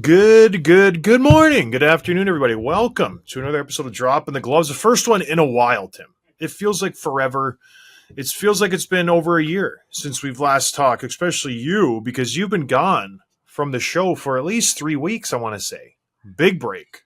Good morning. Good afternoon, everybody. Welcome to another episode of Drop in the Gloves. The first one in a while, Tim. It feels like forever. It feels like it's been over a year since we've last talked, especially you, because you've been gone from the show for at least 3 weeks, I want to say. Big break.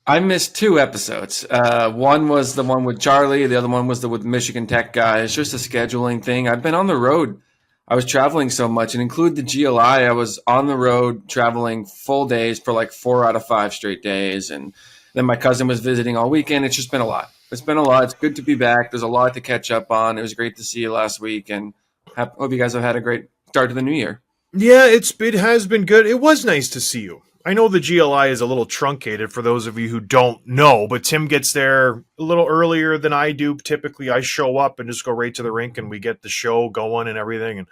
I missed two episodes. One was the one with Charlie. The other one was the with Michigan Tech guy. It's just a scheduling thing. I've been on the road. I was traveling so much, and include the GLI. I was on the road traveling full days for like 4 out of 5 straight days, and then my cousin was visiting all weekend. It's just been a lot. It's been a lot. It's good to be back. There's a lot to catch up on. It was great to see you last week, and hope you guys have had a great start to the new year. Yeah, it has been good. It was nice to see you. I know the GLI is a little truncated for those of you who don't know, but Tim gets there a little earlier than I do. Typically, I show up and just go right to the rink and we get the show going and everything. And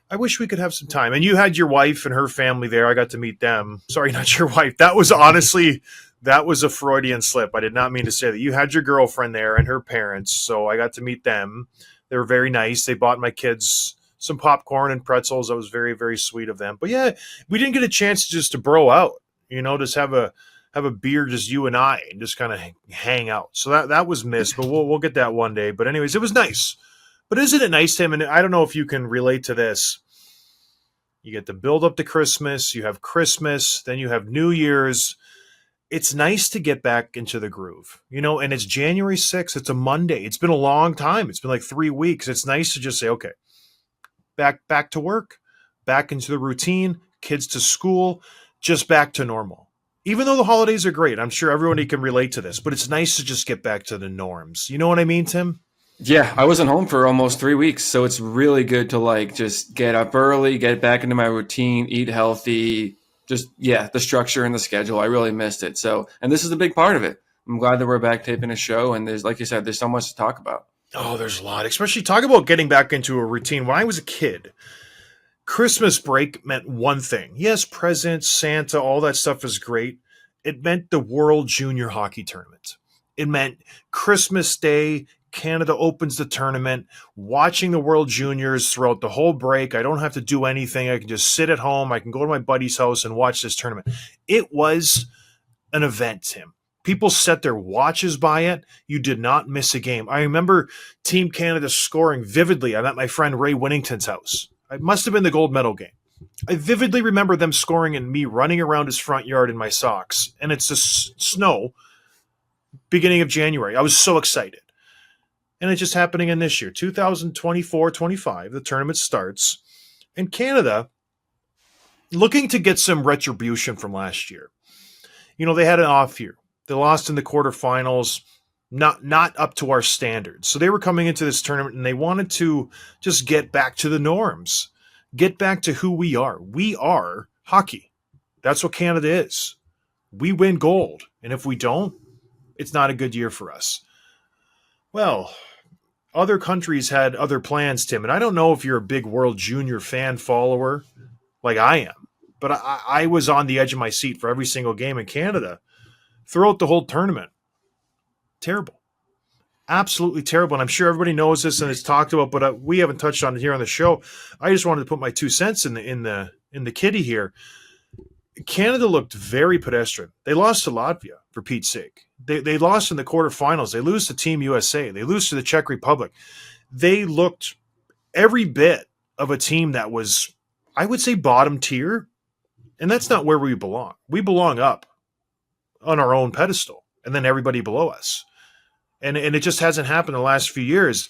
I wish we could have some time. And you had your wife and her family there. I got to meet them. Sorry, not your wife. That was a Freudian slip. I did not mean to say that. You had your girlfriend there and her parents, so I got to meet them. They were very nice. They bought my kids some popcorn and pretzels. That was very, very sweet of them. But yeah, we didn't get a chance just to bro out, just have a beer, just you and I, and just kind of hang out. So that was missed, but we'll get that one day. But anyways, it was nice. But isn't it nice, Tim? And I don't know if you can relate to this. You get to build up to Christmas, you have Christmas, then you have New Year's. It's nice to get back into the groove, and it's January 6th. It's a Monday. It's been a long time. It's been like 3 weeks. It's nice to just say, okay, back to work, back into the routine, kids to school, just back to normal. Even though the holidays are great, I'm sure everybody can relate to this, but it's nice to just get back to the norms. You know what I mean, Tim? Yeah, I wasn't home for almost 3 weeks, so it's really good to like just get up early, get back into my routine, eat healthy. Just yeah, the structure and the schedule. I really missed it. So, and this is a big part of it. I'm glad that we're back taping a show, and there's like you said, there's so much to talk about. Oh, there's a lot, especially talk about getting back into a routine. When I was a kid, Christmas break meant one thing. Yes, presents, Santa, all that stuff is great. It meant the World Junior Hockey Tournament. It meant Christmas Day, Canada opens the tournament, watching the World Juniors throughout the whole break. I don't have to do anything. I can just sit at home. I can go to my buddy's house and watch this tournament. It was an event, Tim. People set their watches by it. You did not miss a game. I remember Team Canada scoring vividly. I'm at my friend Ray Winnington's house. It must have been the gold medal game. I vividly remember them scoring and me running around his front yard in my socks. And it's the snow, beginning of January. I was so excited. And it's just happening in this year, 2024-25. The tournament starts. And Canada, looking to get some retribution from last year. They had an off year. They lost in the quarterfinals, not up to our standards. So they were coming into this tournament and they wanted to just get back to the norms, get back to who we are. We are hockey. That's what Canada is. We win gold. And if we don't, it's not a good year for us. Well, other countries had other plans, Tim. And I don't know if you're a big World Junior fan follower like I am, but I was on the edge of my seat for every single game in Canada throughout the whole tournament. Terrible. Absolutely terrible. And I'm sure everybody knows this and it's talked about, but we haven't touched on it here on the show. I just wanted to put my 2 cents in the kitty here. Canada looked very pedestrian. They lost to Latvia, for Pete's sake. They lost in the quarterfinals. They lose to Team USA. They lose to the Czech Republic. They looked every bit of a team that was, I would say, bottom tier. And that's not where we belong. We belong up on our own pedestal, and then everybody below us. And it just hasn't happened the last few years.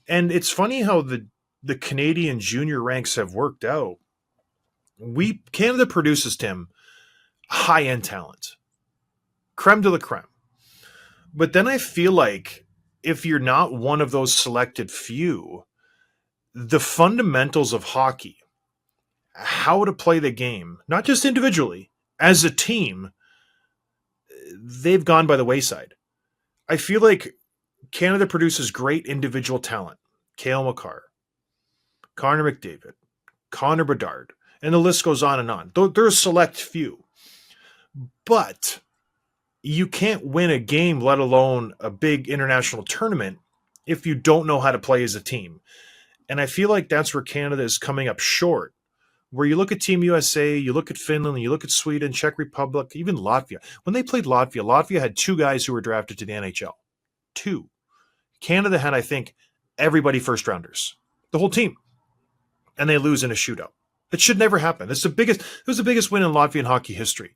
And it's funny how the Canadian junior ranks have worked out. Canada produces, Tim, high-end talent. Creme de la creme. But then I feel like if you're not one of those selected few, the fundamentals of hockey, how to play the game, not just individually, as a team, they've gone by the wayside. I feel like Canada produces great individual talent. Cale Makar, Connor McDavid, Connor Bedard, and the list goes on and on. They're a select few. But you can't win a game, let alone a big international tournament, if you don't know how to play as a team. And I feel like that's where Canada is coming up short where you look at Team USA, you look at Finland, you look at Sweden, Czech Republic, even Latvia. When they played Latvia, Latvia had 2 guys who were drafted to the NHL. 2. Canada had, I think, everybody first rounders, the whole team, and they lose in a shootout. It should never happen. It was the biggest win in Latvian hockey history.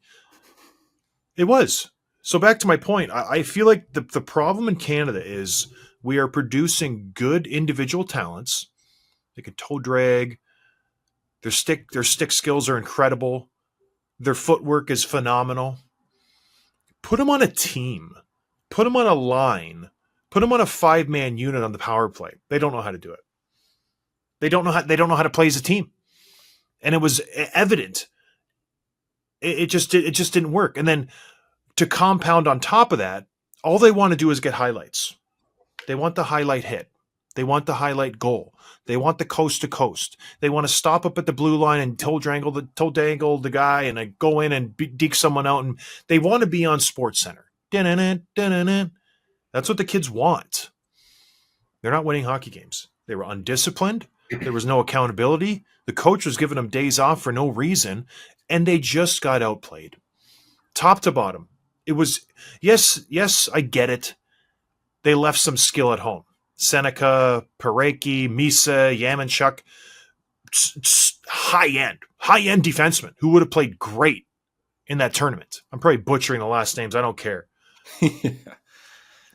It was. So back to my point, I feel like the problem in Canada is we are producing good individual talents. They can toe drag. Their stick skills are incredible. Their footwork is phenomenal. Put them on a team. Put them on a line. Put them on a 5-man unit on the power play. They don't know how to do it. They don't know how to play as a team. And it was evident. It just didn't work. And then to compound on top of that, all they want to do is get highlights. They want the highlight hit. They want the highlight goal. They want the coast to coast. They want to stop up at the blue line and toe dangle the guy and go in and deke someone out. And they want to be on Sports Center. That's what the kids want. They're not winning hockey games. They were undisciplined. There was no accountability. The coach was giving them days off for no reason, and they just got outplayed. Top to bottom. It was, yes, I get it. They left some skill at home. Seneca, Parecki, Misa, Yamanchuk, high-end defensemen who would have played great in that tournament. I'm probably butchering the last names. I don't care. Yeah.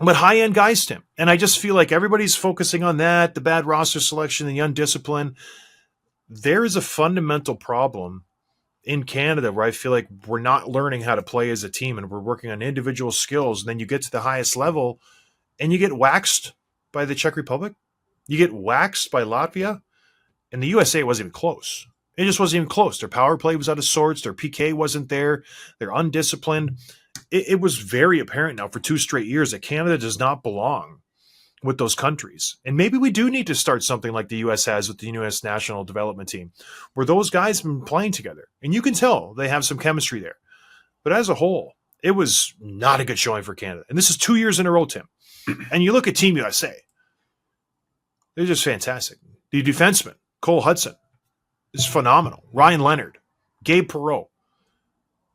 But high-end guys, Tim. And I just feel like everybody's focusing on that, the bad roster selection, the undisciplined. There is a fundamental problem in Canada where I feel like we're not learning how to play as a team and we're working on individual skills. And then you get to the highest level and you get waxed by the Czech Republic. You get waxed by Latvia. And the USA wasn't even close. It just wasn't even close. Their power play was out of sorts. Their PK wasn't there. They're undisciplined. It was very apparent now for 2 straight years that Canada does not belong with those countries. And maybe we do need to start something like the U.S. has with the U.S. national development team, where those guys have been playing together. And you can tell they have some chemistry there. But as a whole, it was not a good showing for Canada. And this is 2 years in a row, Tim. And you look at Team USA. They're just fantastic. The defenseman, Cole Hudson, is phenomenal. Ryan Leonard, Gabe Perreault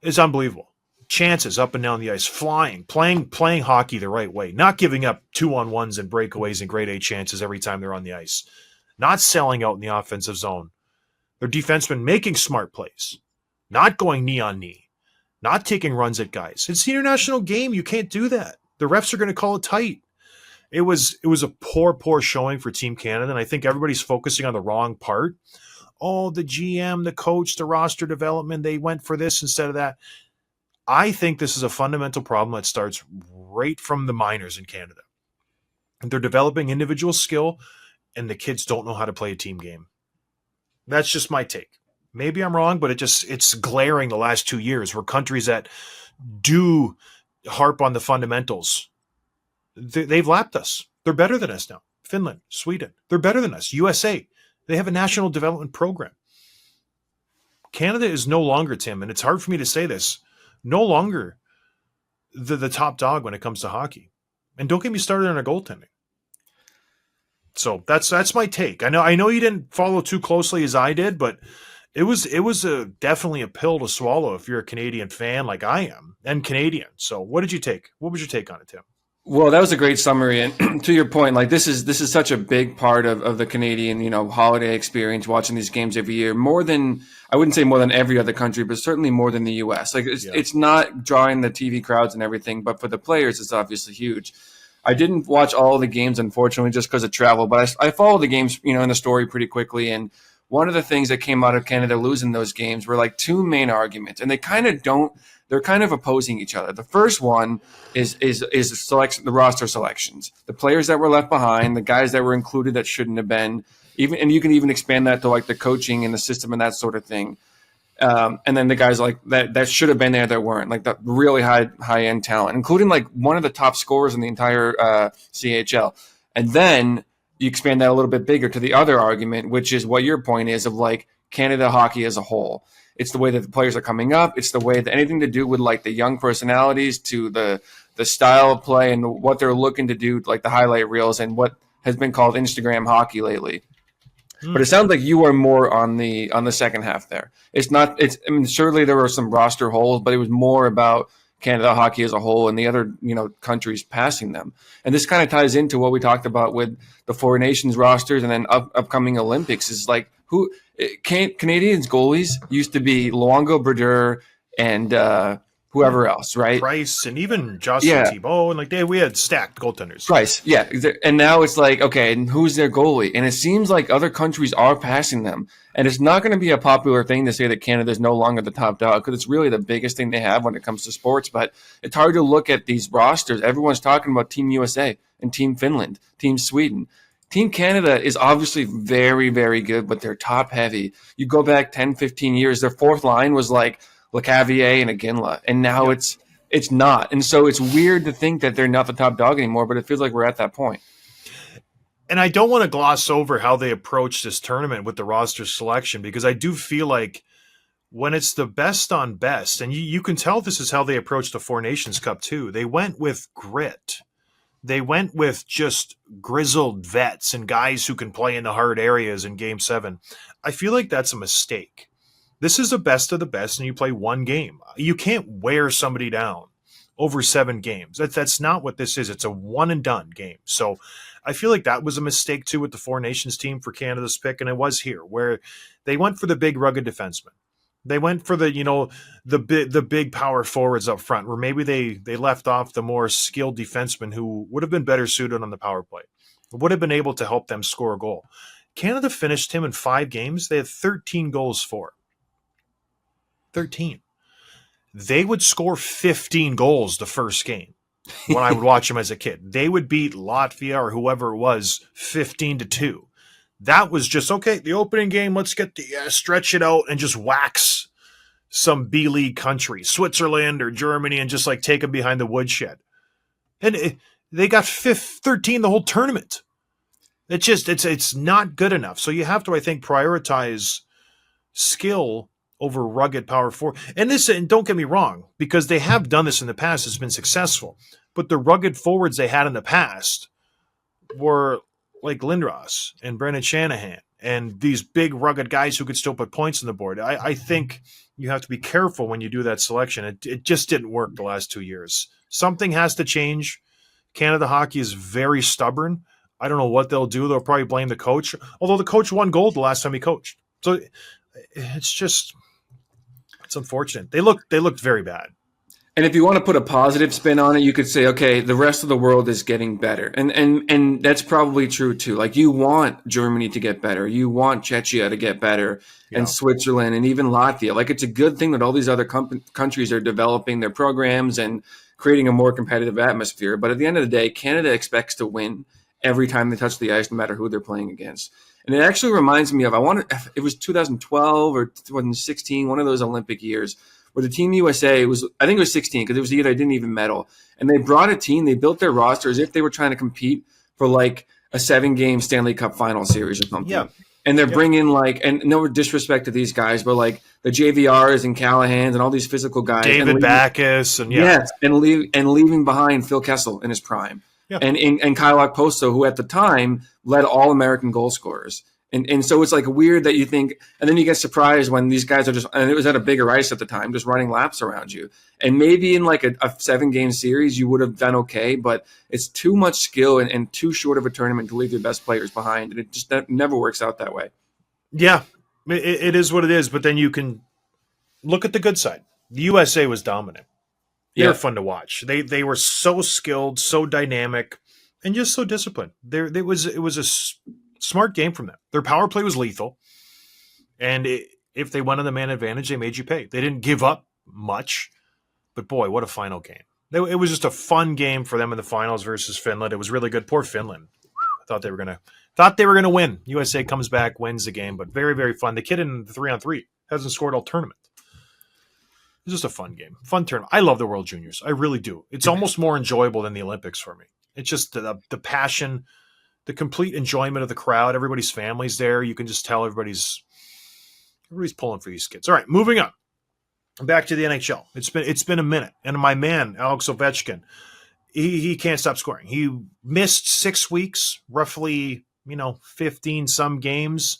is unbelievable. Chances up and down the ice, flying, playing hockey the right way, not giving up 2-on-1s and breakaways and grade A chances every time they're on the ice, not selling out in the offensive zone. Their defensemen making smart plays, not going knee on knee, not taking runs at guys. It's the international game. You can't do that. The refs are going to call it tight. It was a poor showing for Team Canada, and I think everybody's focusing on the wrong part. Oh, the GM, the coach, the roster development, they went for this instead of that. I think this is a fundamental problem that starts right from the minors in Canada. They're developing individual skill, and the kids don't know how to play a team game. That's just my take. Maybe I'm wrong, but it's glaring the last 2 years where countries that do harp on the fundamentals, they've lapped us. They're better than us now. Finland, Sweden, they're better than us. USA, they have a national development program. Canada is no longer, Tim, and it's hard for me to say this, no longer the top dog when it comes to hockey. And don't get me started on our goaltending. So that's my take. I know you didn't follow too closely as I did, but it was definitely a pill to swallow if you're a Canadian fan like I am and Canadian. So what did you take? What was your take on it, Tim? Well, that was a great summary, and to your point, like this is such a big part of the Canadian, holiday experience. Watching these games every year, I wouldn't say more than every other country, but certainly more than the U.S. Like it's not drawing the TV crowds and everything, but for the players, it's obviously huge. I didn't watch all of the games, unfortunately, just because of travel, but I followed the games, in the story pretty quickly. And one of the things that came out of Canada losing those games were like 2 main arguments, and they're kind of opposing each other. The first one is the roster selections, the players that were left behind, the guys that were included that shouldn't have been, and you can even expand that to like the coaching and the system and that sort of thing. And then the guys like that should have been there that weren't, like the really high end talent, including like one of the top scorers in the entire CHL. And then you expand that a little bit bigger to the other argument, which is what your point is of like Canada hockey as a whole. It's the way that the players are coming up. It's the way that anything to do with like the young personalities to the style of play and what they're looking to do, like the highlight reels and what has been called Instagram hockey lately. But it sounds like you are more on the second half there. It's not. It's. I mean, surely there were some roster holes, but it was more about Canada hockey as a whole and the other countries passing them. And this kind of ties into what we talked about with the Four Nations rosters and then upcoming Olympics. Is like Canadians goalies used to be Luongo, Brodeur, and whoever else, right? Price and even Jocelyn Thibault, and we had stacked goaltenders. Price, yeah. And now it's like, okay, and who's their goalie? And it seems like other countries are passing them. And it's not going to be a popular thing to say that Canada is no longer the top dog because it's really the biggest thing they have when it comes to sports. But it's hard to look at these rosters. Everyone's talking about Team USA and Team Finland, Team Sweden. Team Canada is obviously very, very good, but they're top heavy. You go back 10, 15 years, their fourth line was like LeCavier and Iginla, and now it's not. And so it's weird to think that they're not the top dog anymore, but it feels like we're at that point. And I don't want to gloss over how they approached this tournament with the roster selection, because I do feel like when it's the best on best, and you can tell this is how they approached the Four Nations Cup too. They went with grit. They went with just grizzled vets and guys who can play in the hard areas in Game 7. I feel like that's a mistake. This is the best of the best, and you play one game. You can't wear somebody down over 7 games. That's not what this is. It's a one-and-done game. So I feel like that was a mistake, too, with the Four Nations team for Canada's pick, and it was here, where they went for the big, rugged defenseman. They went for the big power forwards up front, where maybe they left off the more skilled defensemen who would have been better suited on the power play, would have been able to help them score a goal. Canada finished him in 5 games. They had 13 goals for. 13. They would score 15 goals the first game when I would watch them as a kid. They would beat Latvia or whoever it was 15-2. That was just, okay, the opening game, let's get stretch it out and just wax some B-League country, Switzerland or Germany, and just take them behind the woodshed. And they got 13 the whole tournament. It's not good enough. So you have to, I think, prioritize skill over rugged power forward. And don't get me wrong, because they have done this in the past, it's been successful. But the rugged forwards they had in the past were like Lindros and Brendan Shanahan and these big rugged guys who could still put points on the board. I think you have to be careful when you do that selection. It just didn't work the last 2 years. Something has to change. Canada hockey is very stubborn. I don't know what they'll do. They'll probably blame the coach, although the coach won gold the last time he coached. So it's unfortunate. They looked very bad. And if you want to put a positive spin on it, you could say, okay, the rest of the world is getting better. And that's probably true too. Like, you want Germany to get better. You want Czechia to get better, and Switzerland and even Latvia. Like, it's a good thing that all these other countries are developing their programs and creating a more competitive atmosphere. But at the end of the day, Canada expects to win every time they touch the ice, no matter who they're playing against. And it actually reminds me of, it was 2012 or 2016, one of those Olympic years, where the Team USA I think it was 16, because it was the year they didn't even medal. And they brought a team, they built their roster as if they were trying to compete for like a 7-game Stanley Cup final series or something. Yeah. And they're bringing and no disrespect to these guys, but like the JVRs and Callahans and all these physical guys. David Backus and leaving behind Phil Kessel in his prime. Yeah. And Kyle Okposo, who at the time led all American goal scorers. And so it's like weird that you think, and then you get surprised when these guys are just, and it was at a bigger ice at the time, just running laps around you. And maybe in like a 7-game series, you would have done okay, but it's too much skill and too short of a tournament to leave your best players behind. And it just never works out that way. Yeah, it is what it is. But then you can look at the good side. The USA was dominant. They were fun to watch. They were so skilled, so dynamic, and just so disciplined. It was a smart game from them. Their power play was lethal. And if they went on the man advantage, they made you pay. They didn't give up much. But boy, what a final game. It was just a fun game for them in the finals versus Finland. It was really good. Poor Finland. I thought they were gonna win. USA comes back, wins the game, but very, very fun. The kid in the 3-on-3 hasn't scored all tournament. It was just a fun game. Fun tournament. I love the World Juniors. I really do. It's almost more enjoyable than the Olympics for me. It's just the passion, the complete enjoyment of the crowd. Everybody's family's there. You can just tell everybody's pulling for these kids. All right, moving on. Back to the NHL. It's been a minute. And my man, Alex Ovechkin, he can't stop scoring. He missed 6 weeks, roughly, 15 some games.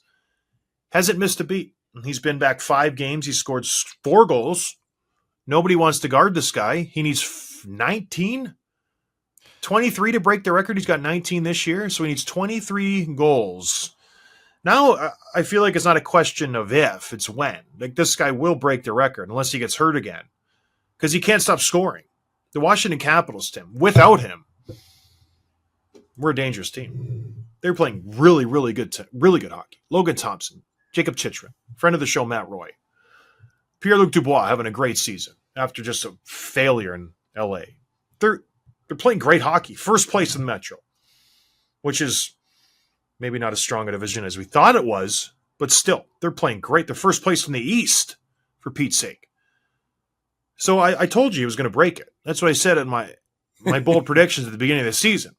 Hasn't missed a beat. He's been back 5 games. He scored 4 goals. Nobody wants to guard this guy. He needs 19, 23 to break the record. He's got 19 this year, so he needs 23 goals. Now, I feel like it's not a question of if, it's when. Like, this guy will break the record unless he gets hurt again because he can't stop scoring. The Washington Capitals, Tim, without him, we're a dangerous team. They're playing really, really good hockey. Logan Thompson, Jacob Chychrun, friend of the show, Matt Roy. Pierre-Luc Dubois having a great season after just a failure in L.A. They're playing great hockey. First place in the Metro, which is maybe not as strong a division as we thought it was, but still, they're playing great. They're first place in the East, for Pete's sake. So I told you he was going to break it. That's what I said in my bold predictions at the beginning of the season.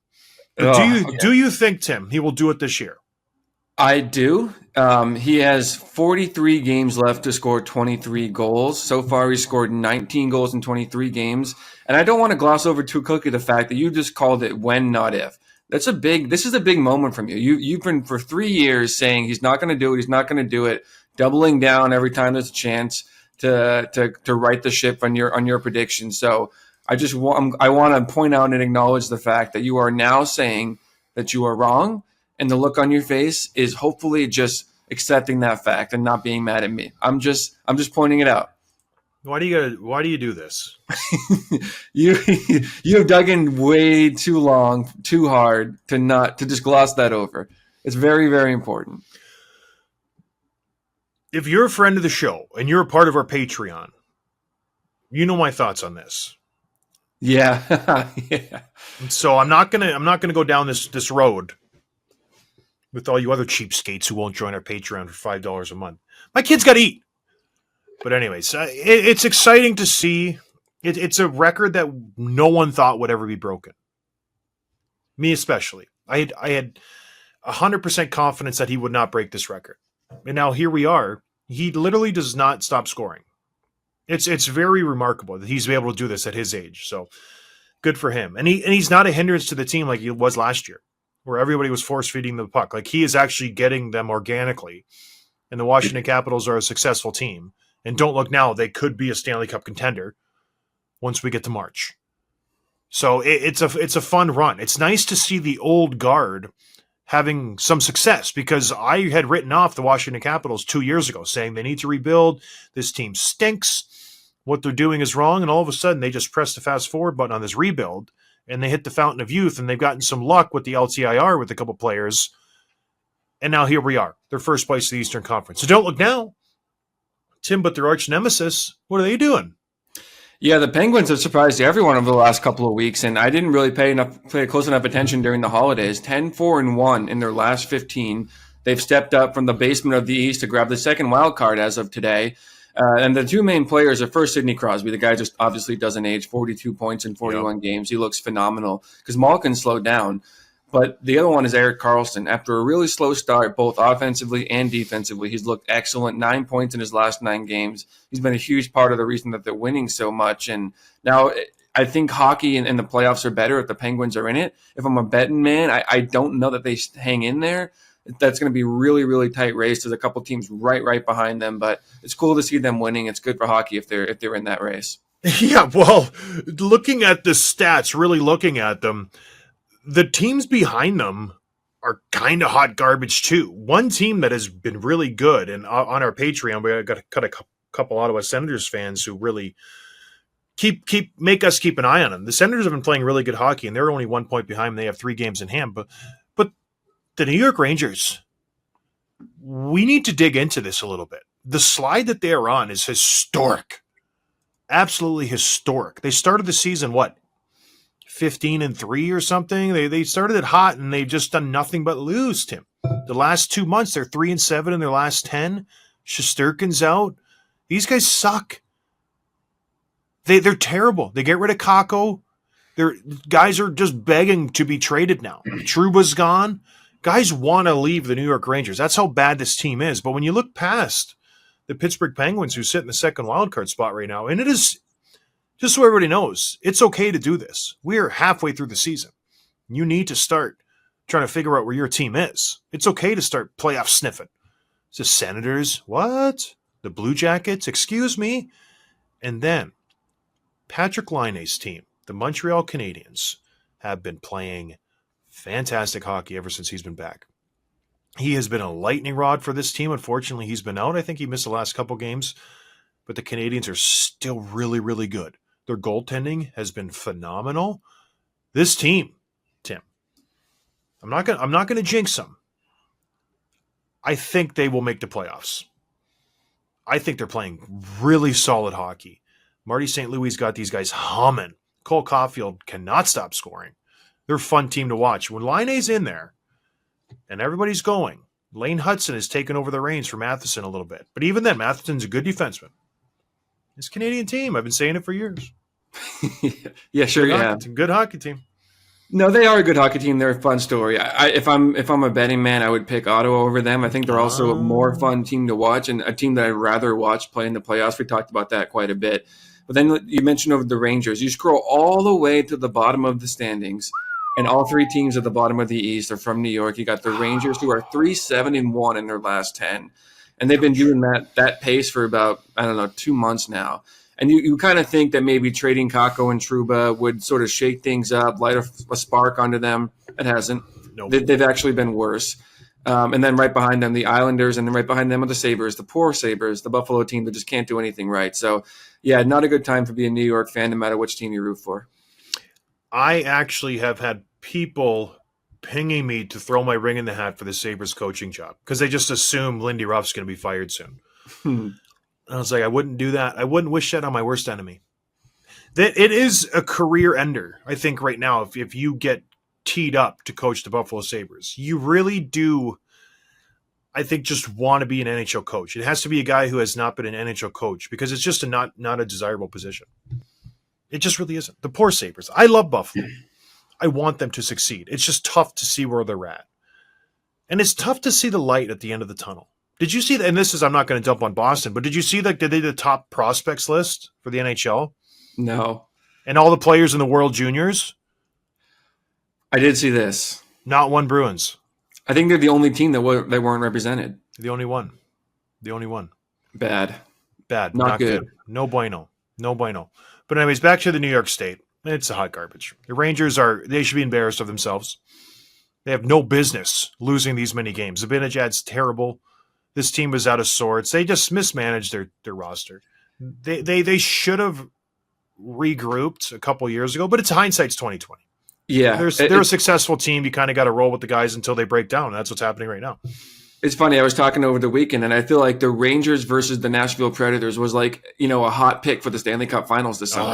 Do you think, Tim, he will do it this year? I do. He has 43 games left to score 23 goals. So far, he's scored 19 goals in 23 games. And I don't want to gloss over too quickly the fact that you just called it when, not if. This is a big moment from you. You've been for 3 years saying he's not going to do it. He's not going to do it. Doubling down every time there's a chance to right the ship on your predictions. So I want to point out and acknowledge the fact that you are now saying that you are wrong. And the look on your face is hopefully just accepting that fact and not being mad at me. I'm just pointing it out. Why do you do this? You have dug in way too long, too hard to just gloss that over. It's very, very important. If you're a friend of the show and you're a part of our Patreon, you know my thoughts on this. Yeah. Yeah. So I'm not gonna go down this road with all you other cheapskates who won't join our Patreon for $5 a month. My kids got to eat. But anyways, it's exciting to see. It's a record that no one thought would ever be broken. Me especially. I had 100% confidence that he would not break this record. And now here we are. He literally does not stop scoring. It's very remarkable that he's able to do this at his age. So good for him. And he's not a hindrance to the team like he was last year, where everybody was force-feeding the puck. Like, he is actually getting them organically. And the Washington Capitals are a successful team. And don't look now, they could be a Stanley Cup contender once we get to March. So it's a fun run. It's nice to see the old guard having some success, because I had written off the Washington Capitals 2 years ago, saying they need to rebuild. This team stinks. What they're doing is wrong. And all of a sudden, they just press the fast forward button on this rebuild, and they hit the fountain of youth, and they've gotten some luck with the LTIR with a couple players. And now here we are. They're first place in the Eastern Conference. So don't look now, Tim, but their arch nemesis, what are they doing? Yeah, the Penguins have surprised everyone over the last couple of weeks, and I didn't really pay close enough attention during the holidays. 10-4-1 in their last 15. They've stepped up from the basement of the East to grab the second wild card as of today. And the two main players are first Sidney Crosby. The guy just obviously doesn't age. 42 points in 41 games. He looks phenomenal because Malkin slowed down. But the other one is Erik Karlsson. After a really slow start, both offensively and defensively, he's looked excellent. 9 points in his last 9 games. He's been a huge part of the reason that they're winning so much. And now I think hockey and the playoffs are better if the Penguins are in it. If I'm a betting man, I don't know that they hang in there. That's going to be really, really tight race. There's a couple teams right behind them, but it's cool to see them winning. It's good for hockey if they're in that race. Yeah, well, looking at the stats, really looking at them, the teams behind them are kind of hot garbage too. One team that has been really good, and on our Patreon, we got to cut a couple Ottawa Senators fans who really make us keep an eye on them. The Senators have been playing really good hockey, and they're only 1 point behind them. They have 3 games in hand, but the New York Rangers, we need to dig into this a little bit. The slide that they are on is historic, absolutely historic. They started the season 15-3 or something. They started it hot, and they've just done nothing but lose, Tim. The last 2 months, they're 3-7 in their last 10. Shesterkin's out. These guys suck. They're terrible. They get rid of Kakko. Their guys are just begging to be traded now. Trouba's gone. Guys want to leave the New York Rangers. That's how bad this team is. But when you look past the Pittsburgh Penguins, who sit in the second wildcard spot right now, and it is, just so everybody knows, it's okay to do this. We are halfway through the season. You need to start trying to figure out where your team is. It's okay to start playoff sniffing. The Senators? What? The Blue Jackets? Excuse me? And then Patrick Laine's team, the Montreal Canadiens, have been playing fantastic hockey ever since he's been back. He has been a lightning rod for this team. Unfortunately, he's been out. I think he missed the last couple games, but the Canadiens are still really, really good. Their goaltending has been phenomenal. This team, Tim, I'm not gonna jinx them. I think they will make the playoffs. I think they're playing really solid hockey. Marty St. Louis got these guys humming. Cole Caulfield cannot stop scoring. They're a fun team to watch. When Laine's in there and everybody's going, Lane Hudson has taken over the reins for Matheson a little bit. But even then, Matheson's a good defenseman. This Canadian team, I've been saying it for years. Yeah, sure, yeah. Good hockey team. No, they are a good hockey team. They're a fun story. If I'm a betting man, I would pick Ottawa over them. I think they're also a more fun team to watch and a team that I'd rather watch play in the playoffs. We talked about that quite a bit. But then you mentioned over the Rangers. You scroll all the way to the bottom of the standings, and all three teams at the bottom of the East are from New York. You got the Rangers, who are 3-7-1 in their last 10. And they've been doing that pace for about, 2 months now. And you kind of think that maybe trading Kakko and Trouba would sort of shake things up, light a spark onto them. It hasn't. Nope. They've actually been worse. And then right behind them, the Islanders, and then right behind them are the Sabres, the poor Sabres, the Buffalo team that just can't do anything right. So, yeah, not a good time to be a New York fan, no matter which team you root for. I actually have had people pinging me to throw my ring in the hat for the Sabres coaching job because they just assume Lindy Ruff's going to be fired soon. I was like, I wouldn't do that. I wouldn't wish that on my worst enemy. It is a career ender, I think, right now, if you get teed up to coach the Buffalo Sabres. You really do, I think, just want to be an NHL coach. It has to be a guy who has not been an NHL coach because it's just not a desirable position. It just really isn't. The poor Sabres. I love Buffalo. I want them to succeed. It's just tough to see where they're at. And it's tough to see the light at the end of the tunnel. Did you see that? And this is, I'm not going to dump on Boston, but did you see that they did the top prospects list for the NHL? No. And all the players in the World Juniors? I did see this. Not one Bruins. I think they're the only team that weren't represented. The only one. The only one. Bad. Not good. No bueno. But anyways, back to the New York State. It's a hot garbage. The Rangers they should be embarrassed of themselves. They have no business losing these many games. Zibanejad's terrible. This team was out of sorts. They just mismanaged their roster. They should have regrouped a couple years ago, but it's hindsight's 2020. Yeah, they're a successful team. You kind of got to roll with the guys until they break down. That's what's happening right now. It's funny. I was talking over the weekend, and I feel like the Rangers versus the Nashville Predators was like, a hot pick for the Stanley Cup Finals this summer.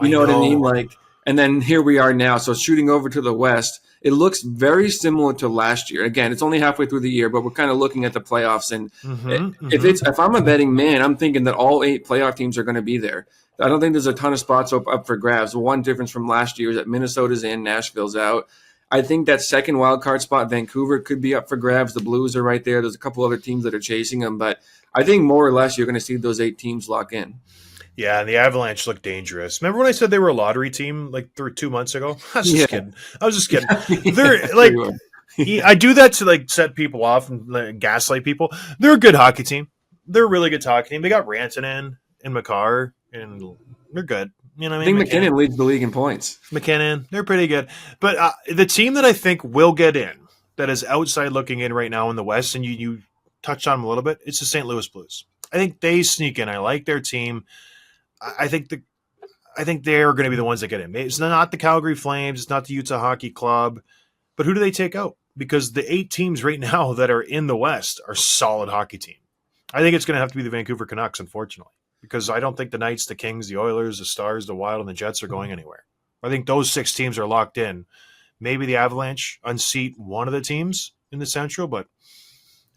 I know what I mean? Like, and then here we are now. So shooting over to the West, it looks very similar to last year. Again, it's only halfway through the year, but we're kind of looking at the playoffs. And if I'm a betting man, I'm thinking that all 8 playoff teams are going to be there. I don't think there's a ton of spots up for grabs. One difference from last year is that Minnesota's in, Nashville's out. I think that second wild card spot, Vancouver, could be up for grabs. The Blues are right there. There's a couple other teams that are chasing them, but I think more or less you're going to see those 8 teams lock in. Yeah, and the Avalanche look dangerous. Remember when I said they were a lottery team like 2 months ago? I was just kidding. They're like, I do that to like set people off and like, gaslight people. They're a good hockey team. They're a really good hockey team. They got Rantanen and Makar, and they're good. You know what I mean? I think McKinnon leads the league in points. McKinnon, they're pretty good. But the team that I think will get in, that is outside looking in right now in the West, and you touched on them a little bit, it's the St. Louis Blues. I think they sneak in. I like their team. I think they're going to be the ones that get in. It's not the Calgary Flames. It's not the Utah Hockey Club. But who do they take out? Because the 8 teams right now that are in the West are solid hockey team. I think it's going to have to be the Vancouver Canucks, unfortunately. Because I don't think the Knights, the Kings, the Oilers, the Stars, the Wild, and the Jets are going anywhere. I think those 6 teams are locked in. Maybe the Avalanche unseat one of the teams in the Central, but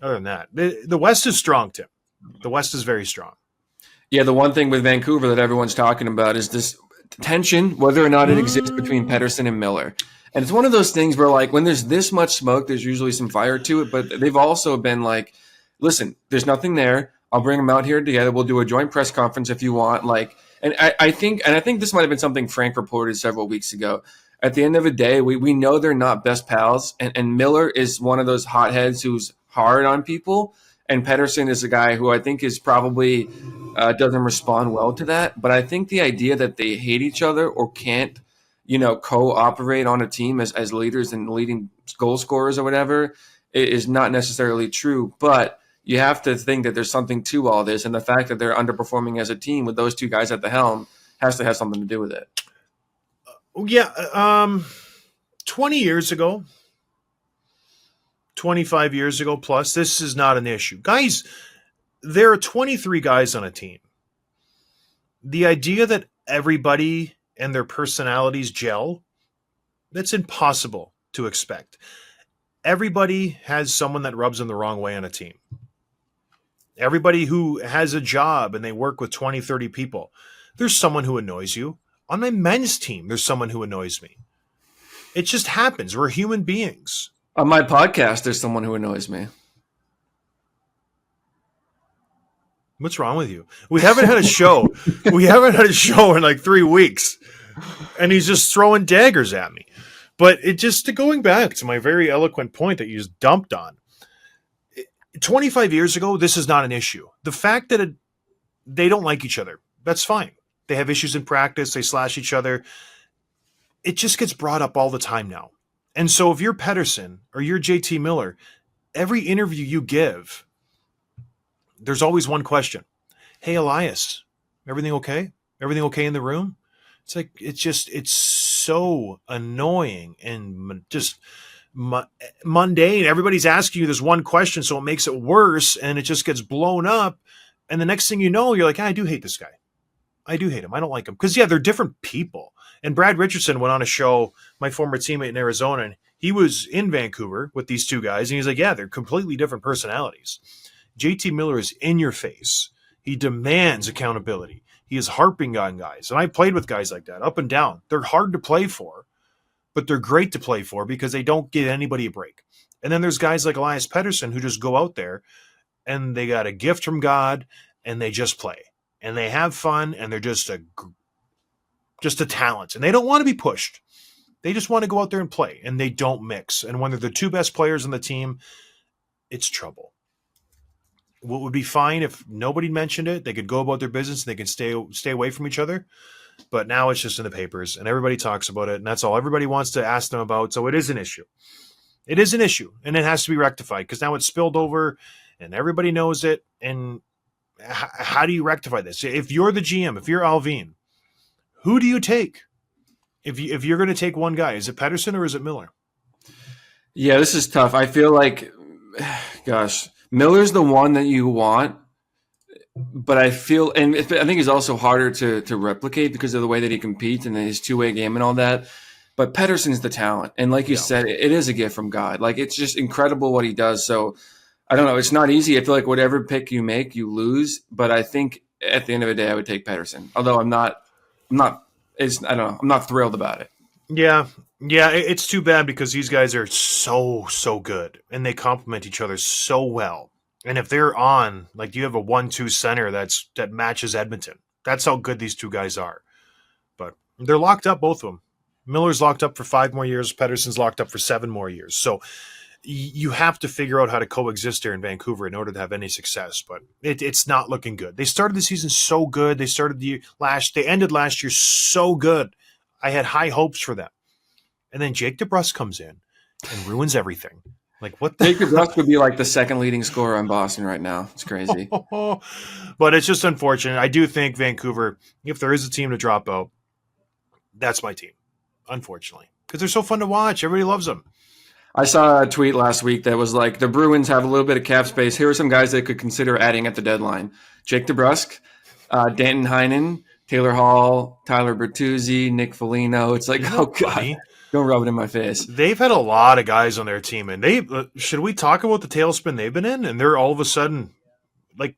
other than that, the West is strong, Tim. The West is very strong. Yeah, the one thing with Vancouver that everyone's talking about is this tension, whether or not it exists between Pettersson and Miller. And it's one of those things where, like, when there's this much smoke, there's usually some fire to it. But they've also been like, listen, there's nothing there. I'll bring them out here together. We'll do a joint press conference if you want. Like, and I think this might have been something Frank reported several weeks ago. At the end of the day, we know they're not best pals. And Miller is one of those hotheads who's hard on people. And Pedersen is a guy who I think is probably doesn't respond well to that. But I think the idea that they hate each other or can't, co-operate on a team as leaders and leading goal scorers or whatever is not necessarily true. But you have to think that there's something to all this. And the fact that they're underperforming as a team with those two guys at the helm has to have something to do with it. Yeah. 20 years ago, 25 years ago plus, this is not an issue. Guys, there are 23 guys on a team. The idea that everybody and their personalities gel, that's impossible to expect. Everybody has someone that rubs them the wrong way on a team. Everybody who has a job and they work with 20, 30 people, there's someone who annoys you. On my men's team, there's someone who annoys me. It just happens. We're human beings. On my podcast, there's someone who annoys me. What's wrong with you? We haven't had a show. We haven't had a show in like 3 weeks. And he's just throwing daggers at me. But it just, going back to my very eloquent point that you just dumped on. 25 years ago, this is not an issue. The fact that they don't like each other, that's fine. They have issues in practice. They slash each other. It just gets brought up all the time now. And so if you're Pedersen or you're JT Miller, every interview you give, there's always one question. Hey, Elias, everything okay? Everything okay in the room? It's like, it's so annoying and just mundane. Everybody's asking you this one question, so it makes it worse, and it just gets blown up. And the next thing you know, you're like, I do hate this guy. I do hate him. I don't like him. Because, yeah, they're different people. And Brad Richardson went on a show, my former teammate in Arizona, and he was in Vancouver with these two guys, and he's like, yeah, they're completely different personalities. JT Miller is in your face. He demands accountability. He is harping on guys. And I played with guys like that, up and down. They're hard to play for, but they're great to play for because they don't give anybody a break. And then there's guys like Elias Pettersson who just go out there and they got a gift from God and they just play. And they have fun and they're just a talent. And they don't want to be pushed. They just want to go out there and play, and they don't mix. And when they're the two best players on the team, it's trouble. What would be fine if nobody mentioned it, they could go about their business and they can stay away from each other. But now it's just in the papers and everybody talks about it, and that's all everybody wants to ask them about. So it is an issue. It is an issue, and it has to be rectified because now it's spilled over and everybody knows it. And how do you rectify this? If you're the GM, if you're Alvin, who do you take? If you're going to take one guy, is it Pedersen or is it Miller? Yeah, this is tough. I feel like, gosh, Miller's the one that you want, but I feel, and I think he's also harder to replicate because of the way that he competes and his two-way game and all that. But Pedersen's the talent, and like you said, it is a gift from God. Like, it's just incredible what he does. So I don't know. It's not easy. I feel like whatever pick you make, you lose. But I think at the end of the day, I would take Pedersen. Although I'm not thrilled about it. Yeah, it's too bad because these guys are so good and they complement each other so well. And if they're on, like, you have a 1-2 center that matches Edmonton. That's how good these two guys are. But they're locked up, both of them. Miller's locked up for 5 more years. Pedersen's locked up for 7 more years. So you have to figure out how to coexist here in Vancouver in order to have any success. But it's not looking good. They started the season so good. They ended last year so good. I had high hopes for them. And then Jake DeBrusk comes in and ruins everything. Like, what the? Jake DeBrusk would be like the second leading scorer on Boston right now. It's crazy. But it's just unfortunate. I do think Vancouver, if there is a team to drop out, that's my team, unfortunately. Because they're so fun to watch. Everybody loves them. I saw a tweet last week that was like, the Bruins have a little bit of cap space. Here are some guys they could consider adding at the deadline. Jake DeBrusk, Danton Heinen, Taylor Hall, Tyler Bertuzzi, Nick Foligno. It's like, oh, God. Don't rub it in my face. They've had a lot of guys on their team, and should we talk about the tailspin they've been in? And they're all of a sudden, like,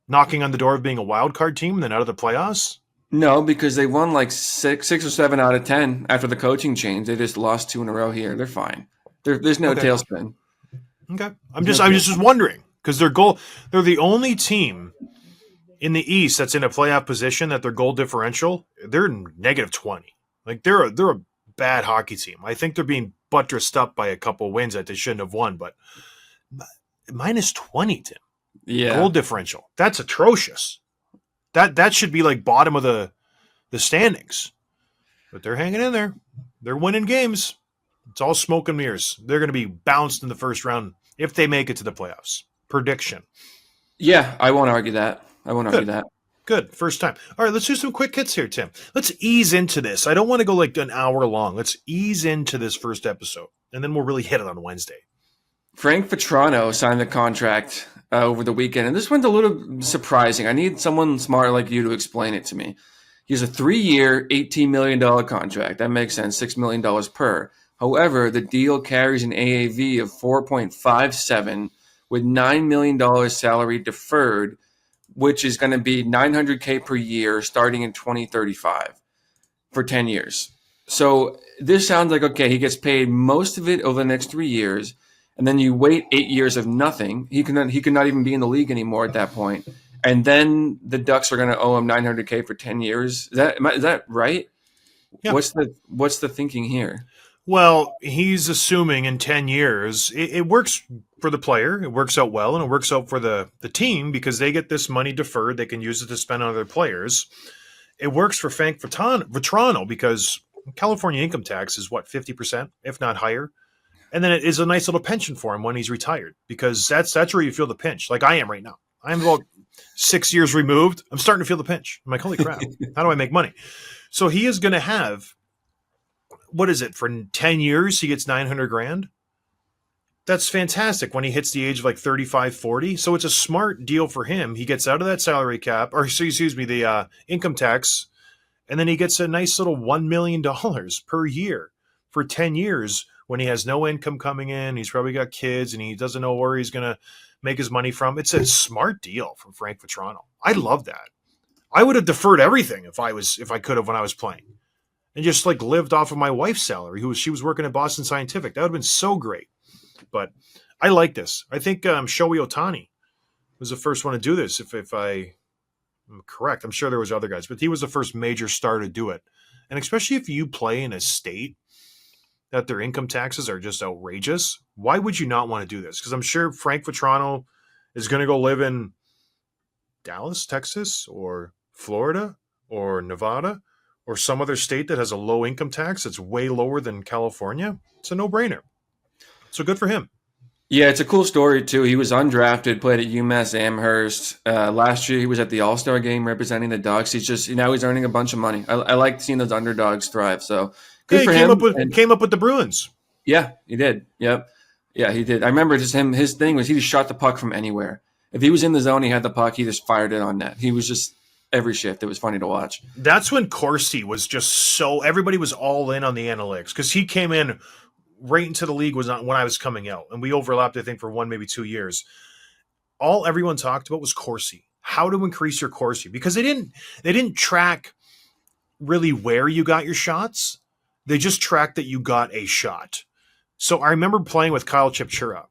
knocking on the door of being a wild card team and then out of the playoffs? No, because they won like 6 or 7 out of 10 after the coaching change. They just lost 2 in a row here. They're fine. There's no tailspin. Okay, I'm just wondering because they're the only team in the East that's in a playoff position that their goal differential, they're -20. Like, they're a bad hockey team. I think they're being buttressed up by a couple wins that they shouldn't have won, but minus 20, Tim. Yeah. Goal differential. That's atrocious. That should be like bottom of the standings. But they're hanging in there. They're winning games. It's all smoke and mirrors. They're going to be bounced in the first round if they make it to the playoffs. Prediction. Yeah, I won't argue that. I won't argue Good. that. Good. First time. All right, let's do some quick hits here, Tim. Let's ease into this. I don't want to go like an hour long. Let's ease into this first episode, and then we'll really hit it on Wednesday. Frank Vetrano signed the contract over the weekend, and this one's a little surprising. I need someone smart like you to explain it to me. He has a 3-year, $18 million contract. That makes sense, $6 million per. However, the deal carries an AAV of 4.57 with $9 million salary deferred, which is going to be $900K per year starting in 2035 for 10 years. So this sounds like, okay, he gets paid most of it over the next 3 years, and then you wait 8 years of nothing. He could not even be in the league anymore at that point. And then the Ducks are going to owe him $900K for 10 years. Is that right? Yeah. What's the thinking here? Well, he's assuming in 10 years, it works for the player, it works out well, and it works out for the team because they get this money deferred. They can use it to spend on other players. It works for Frank Vetrano because California income tax is, 50%, if not higher. And then it is a nice little pension for him when he's retired because that's where you feel the pinch, like I am right now. I'm about 6 years removed. I'm starting to feel the pinch. I'm like, holy crap, how do I make money? So he is going to have, what is it, for 10 years, he gets 900 grand. That's fantastic when he hits the age of like 35, 40. So it's a smart deal for him. He gets out of that salary cap, or excuse me, the income tax, and then he gets a nice little $1 million per year for 10 years when he has no income coming in. He's probably got kids and he doesn't know where he's going to make his money from. It's a smart deal from Frank Vetrano. I love that. I would have deferred everything if I could have when I was playing and just like lived off of my wife's salary, she was working at Boston Scientific. That would have been so great. But I like this. I think Shohei Ohtani was the first one to do this. If I'm correct, I'm sure there was other guys, but he was the first major star to do it. And especially if you play in a state that their income taxes are just outrageous, why would you not want to do this? Because I'm sure Frank Vetrano is going to go live in Dallas, Texas, or Florida, or Nevada, or some other state that has a low income tax that's way lower than California. It's a no-brainer. So good for him. Yeah, it's a cool story too. He was undrafted, played at UMass Amherst. Last year, he was at the All-Star game representing the Ducks. He's earning a bunch of money. I like seeing those underdogs thrive. So good for him. Came up with the Bruins. Yeah, he did. Yep. Yeah, he did. I remember just him. His thing was he just shot the puck from anywhere. If he was in the zone, he had the puck. He just fired it on net. He was just every shift. It was funny to watch. That's when Corsi was just so everybody was all in on the analytics because he came in right into the league was not when I was coming out, and we overlapped, I think, for 1, maybe 2 years. All everyone talked about was Corsi, how to increase your Corsi, because they didn't track really where you got your shots. They just tracked that you got a shot. So I remember playing with Kyle Chipchura,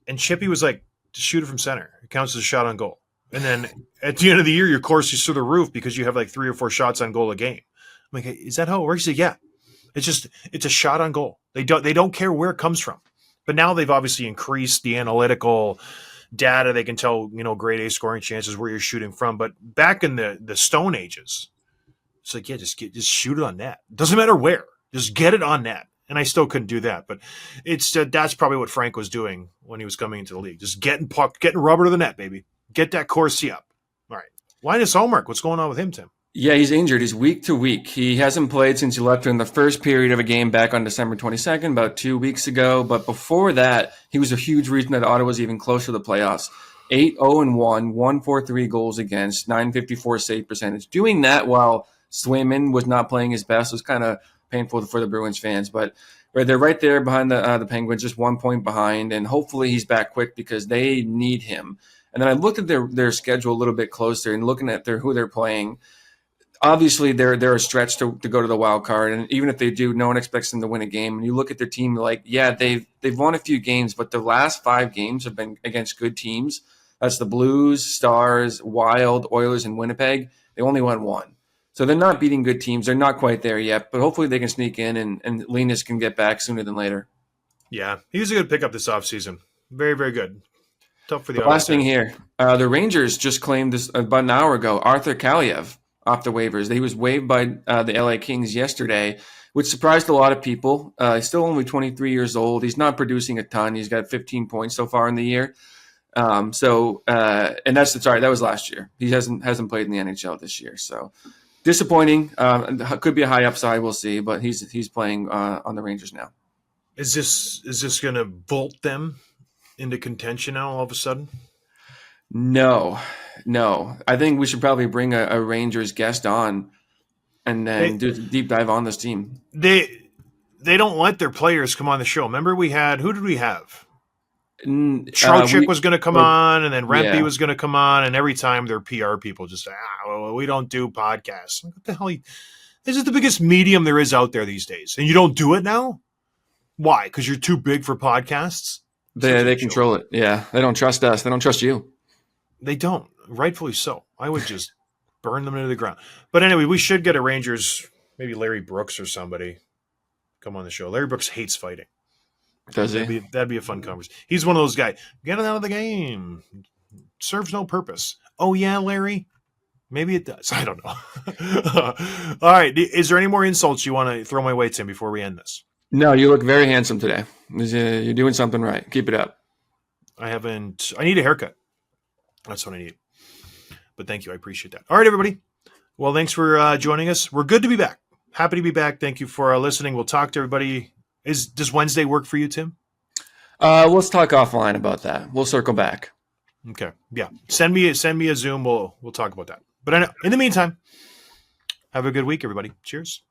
and Chippy was like, just shoot it from center. It counts as a shot on goal. And then at the end of the year, your Corsi's through the roof because you have like 3 or 4 shots on goal a game. I'm like, hey, is that how it works? He said, yeah. It's a shot on goal. They don't care where it comes from. But now they've obviously increased the analytical data. They can tell, grade A scoring chances where you're shooting from. But back in the Stone Ages, it's like, yeah, just shoot it on net. Doesn't matter where. Just get it on net. And I still couldn't do that. But that's probably what Frank was doing when he was coming into the league. Just getting rubber to the net, baby. Get that Corsi up. All right. Linus Ullmark, what's going on with him, Tim? Yeah, he's injured. He's week to week. He hasn't played since he left during the first period of a game back on December 22nd, about 2 weeks ago. But before that, he was a huge reason that Ottawa's even closer to the playoffs. 8-0-1, 143 goals against, 954 save percentage. Doing that while Swayman was not playing his best was kind of painful for the Bruins fans. But they're right there behind the Penguins, just 1 point behind. And hopefully he's back quick because they need him. And then I looked at their schedule a little bit closer and looking at who they're playing. Obviously, they're a stretch to go to the wild card, and even if they do, no one expects them to win a game. And you look at their team, like, yeah, they've won a few games, but the last 5 games have been against good teams. That's the Blues, Stars, Wild, Oilers, and Winnipeg. They only won 1. So they're not beating good teams. They're not quite there yet, but hopefully they can sneak in and Linus can get back sooner than later. Yeah, he was a good pickup this offseason. Very, very good. Tough for the The Ottawa last thing Senators. here, the Rangers just claimed this about an hour ago. Arthur Kaliev off the waivers. He was waived by the LA Kings yesterday, which surprised a lot of people. He's still only 23 years old. He's not producing a ton. He's got 15 points so far in the year. And that was last year. He hasn't played in the NHL this year. So disappointing. Could be a high upside. We'll see. But he's playing on the Rangers now. Is this going to vault them into contention now all of a sudden? No. I think we should probably bring a Rangers guest on and then do a deep dive on this team. They don't let their players come on the show. Remember who did we have? Trocheck was going to come on, and then Rempe was going to come on, and every time their PR people just say, we don't do podcasts. What the hell? This is the biggest medium there is out there these days, and you don't do it now? Why? Because you're too big for podcasts? They control it. Yeah, they don't trust us. They don't trust you. They don't. Rightfully so. I would just burn them into the ground. But anyway, we should get a Rangers, maybe Larry Brooks or somebody, come on the show. Larry Brooks hates fighting. Does he? That'd be a fun conversation. He's one of those guys. Get it out of the game. Serves no purpose. Oh, yeah, Larry? Maybe it does. I don't know. All right. Is there any more insults you want to throw my way, Tim, before we end this? No, you look very handsome today. You're doing something right. Keep it up. I need a haircut. That's what I need. But thank you. I appreciate that. All right, everybody. Well, thanks for joining us. We're good to be back. Happy to be back. Thank you for listening. We'll talk to everybody. Does Wednesday work for you, Tim? Let's talk offline about that. We'll circle back. Okay. Yeah. Send me a Zoom. We'll talk about that. But in the meantime, have a good week, everybody. Cheers.